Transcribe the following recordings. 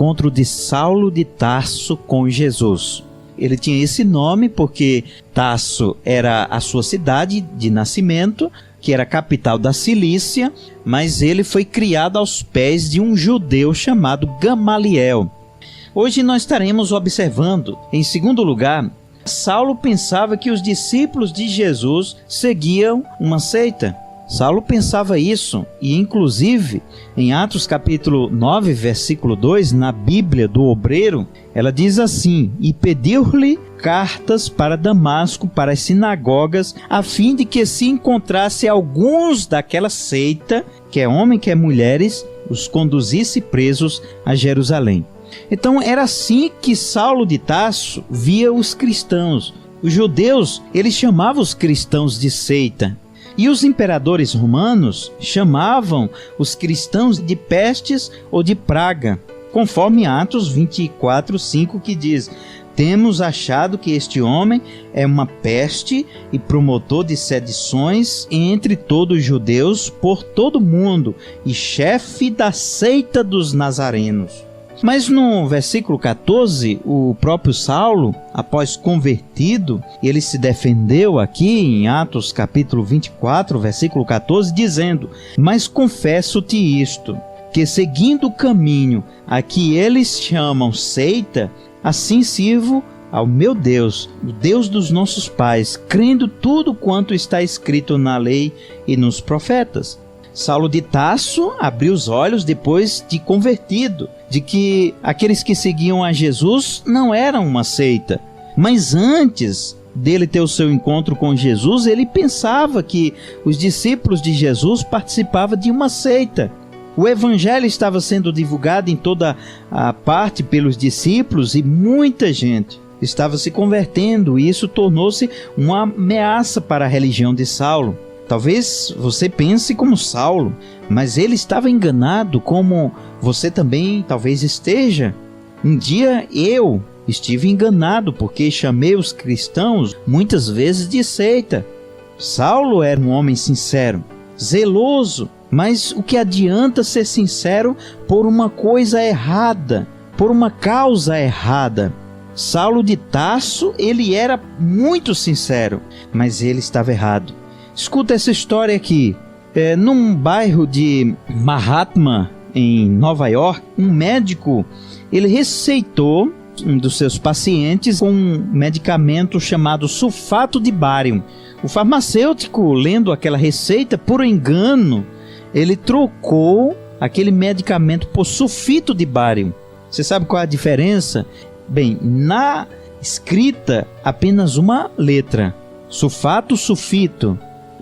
encontro de Saulo de Tarso com Jesus. Ele tinha esse nome porque Tarso era a sua cidade de nascimento, que era a capital da Cilícia, mas ele foi criado aos pés de um judeu chamado Gamaliel. Hoje nós estaremos observando, em segundo lugar, Saulo pensava que os discípulos de Jesus seguiam uma seita. Saulo pensava isso, e inclusive em Atos capítulo 9, versículo 2, na Bíblia do Obreiro, ela diz assim: e pediu-lhe cartas para Damasco, para as sinagogas, a fim de que se encontrasse alguns daquela seita, quer homem, quer mulheres, os conduzisse presos a Jerusalém. Então era assim que Saulo de Tarso via os cristãos. Os judeus, eles chamavam os cristãos de seita. E os imperadores romanos chamavam os cristãos de pestes ou de praga, conforme Atos 24:5, que diz: temos achado que este homem é uma peste e promotor de sedições entre todos os judeus por todo o mundo e chefe da seita dos nazarenos. Mas no versículo 14, o próprio Saulo, após convertido, ele se defendeu aqui em Atos capítulo 24, versículo 14, dizendo: mas confesso-te isto, que seguindo o caminho a que eles chamam seita, assim sirvo ao meu Deus, o Deus dos nossos pais, crendo tudo quanto está escrito na lei e nos profetas. Saulo de Tarso abriu os olhos depois de convertido, de que aqueles que seguiam a Jesus não eram uma seita. Mas antes dele ter o seu encontro com Jesus, ele pensava que os discípulos de Jesus participavam de uma seita. O evangelho estava sendo divulgado em toda a parte pelos discípulos e muita gente estava se convertendo, e isso tornou-se uma ameaça para a religião de Saulo. Talvez você pense como Saulo, mas ele estava enganado, como você também talvez esteja. Um dia eu estive enganado porque chamei os cristãos muitas vezes de seita. Saulo era um homem sincero, zeloso, mas o que adianta ser sincero por uma coisa errada, por uma causa errada? Saulo de Tarso, ele era muito sincero, mas ele estava errado. Escuta essa história aqui. Num bairro de Manhattan, em Nova York, um médico, ele receitou um dos seus pacientes com um medicamento chamado sulfato de bário. O farmacêutico, lendo aquela receita, por engano, ele trocou aquele medicamento por sulfito de bário. Você sabe qual é a diferença? Bem, na escrita, apenas uma letra. Sulfato, sulfito.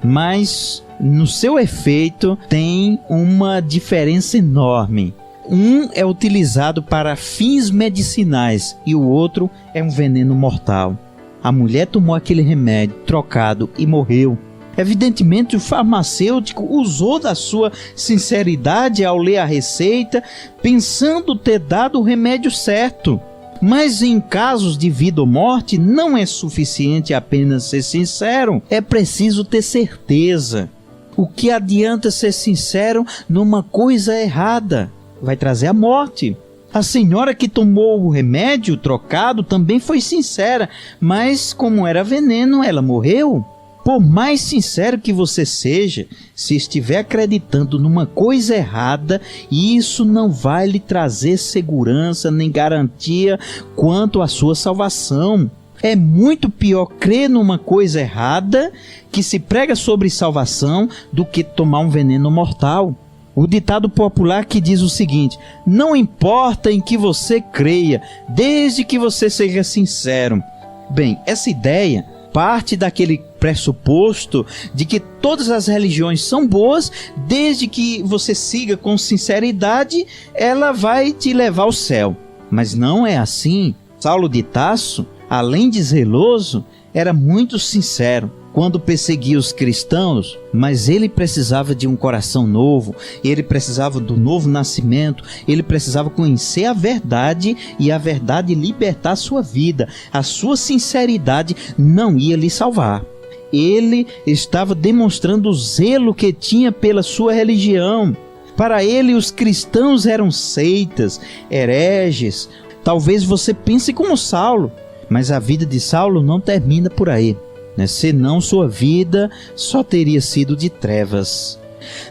Mas no seu efeito tem uma diferença enorme. Um é utilizado para fins medicinais e o outro é um veneno mortal. A mulher tomou aquele remédio trocado e morreu. Evidentemente, o farmacêutico usou da sua sinceridade ao ler a receita, pensando ter dado o remédio certo. Mas em casos de vida ou morte, não é suficiente apenas ser sincero, é preciso ter certeza. O que adianta ser sincero numa coisa errada? Vai trazer a morte. A senhora que tomou o remédio trocado também foi sincera, mas como era veneno, ela morreu. Por mais sincero que você seja, se estiver acreditando numa coisa errada, isso não vai lhe trazer segurança nem garantia quanto à sua salvação. É muito pior crer numa coisa errada que se prega sobre salvação do que tomar um veneno mortal. O ditado popular que diz o seguinte: não importa em que você creia, desde que você seja sincero. Bem, essa ideia parte daquele pressuposto de que todas as religiões são boas, desde que você siga com sinceridade, ela vai te levar ao céu. Mas não é assim. Saulo de Tarso, além de zeloso, era muito sincero quando perseguia os cristãos, mas ele precisava de um coração novo, ele precisava do novo nascimento, ele precisava conhecer a verdade e a verdade libertar a sua vida. A sua sinceridade não ia lhe salvar. Ele estava demonstrando o zelo que tinha pela sua religião. Para ele, os cristãos eram seitas, hereges. Talvez você pense como Saulo, mas a vida de Saulo não termina por aí, né? Senão sua vida só teria sido de trevas.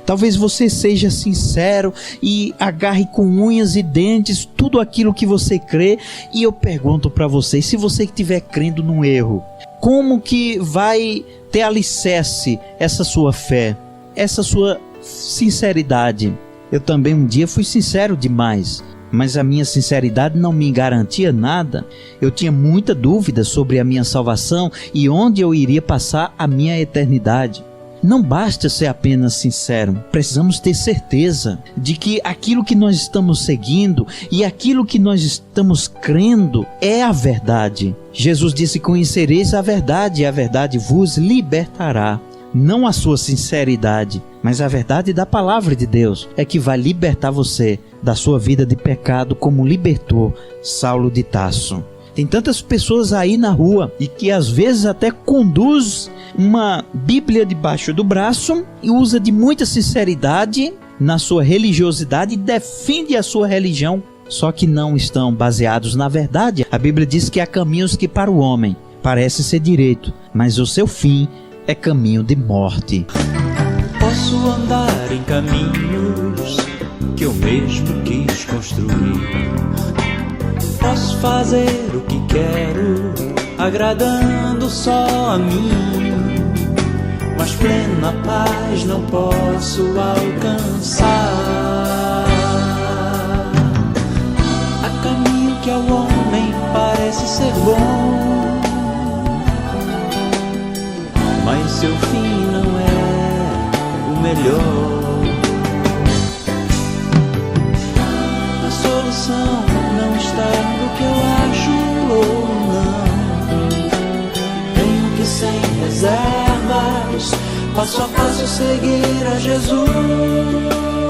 Talvez você seja sincero e agarre com unhas e dentes tudo aquilo que você crê. E eu pergunto para você, se você estiver crendo num erro, como que vai ter alicerce essa sua fé, essa sua sinceridade? Eu também um dia fui sincero demais, mas a minha sinceridade não me garantia nada. Eu tinha muita dúvida sobre a minha salvação e onde eu iria passar a minha eternidade. Não basta ser apenas sincero, precisamos ter certeza de que aquilo que nós estamos seguindo e aquilo que nós estamos crendo é a verdade. Jesus disse: conhecereis a verdade e a verdade vos libertará. Não a sua sinceridade, mas a verdade da palavra de Deus é que vai libertar você da sua vida de pecado, como libertou Saulo de Tarso. Tem tantas pessoas aí na rua e que às vezes até conduz uma Bíblia debaixo do braço e usa de muita sinceridade na sua religiosidade e defende a sua religião, só que não estão baseados na verdade. A Bíblia diz que há caminhos que para o homem parece ser direito, mas o seu fim é caminho de morte. Posso andar em caminhos que eu mesmo quis construir. Posso fazer o que quero, agradando só a mim, mas plena paz não posso alcançar. Há caminho que ao homem parece ser bom, mas seu fim não é o melhor. A solução não está no que eu acho ou não. Tenho que sem reservas, passo a passo seguir a Jesus.